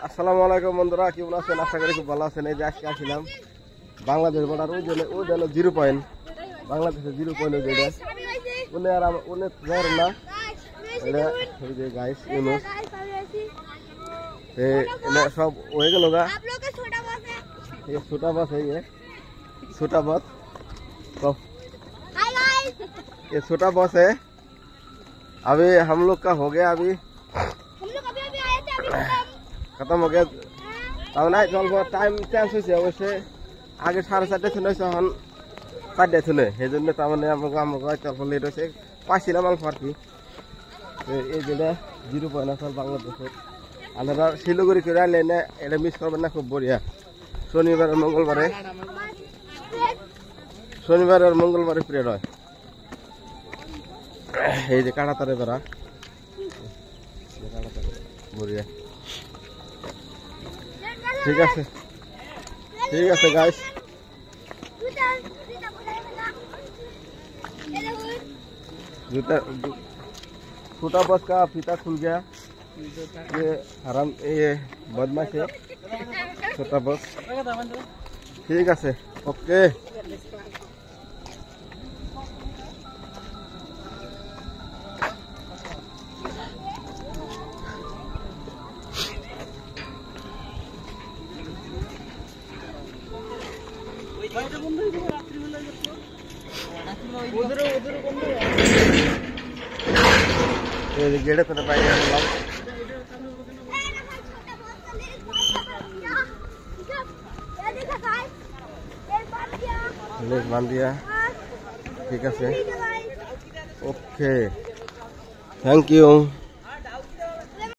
আসসালামু আলাইকুম বন্ধুরা, কেমন আছেন? আশা করি খুব ভালো আছেন। এই যে আজকে আসছিলাম বাংলাদেশ বর্ডার, ওই জন্য 0 পয়েন্ট, বাংলাদেশের 0 পয়েন্ট যেটা উনি আর উনি যার না এটা ওই যে গাইস ইউনুস सब हो गया लोग ये छोटा बस है, ये छोटा बस तो ये छोटा बस है। अभी हम लोग का हो गया, अभी खत्म हो गया। तब ना चल टाइम चेंज हो वैसे आगे 4:30 थे 4:30 थे সেই জন্য তার মানে আমরা চল লেট হয়েছে পাইছিলাম অল্প আর কি। এই যেটা 0 পয়েন্ট আছে বাংলাদেশের। আপনারা শিলিগুড়ি করে আনলে না, এটা মিস করবেন না, খুব বড়িয়া। শনিবার আর মঙ্গলবারে পিরিয়ড হয়। এই যে কাটাতারে বেড়া বড়িয়া। ঠিক আছে गाइस, जूता छोटा बस का फीता खुल गया। ये हराम ये बदमाश है छोटा बस। ठीक है, ओके। गेड़े तो पाई बांध दिया। ठीक है, ओके, थैंक यू।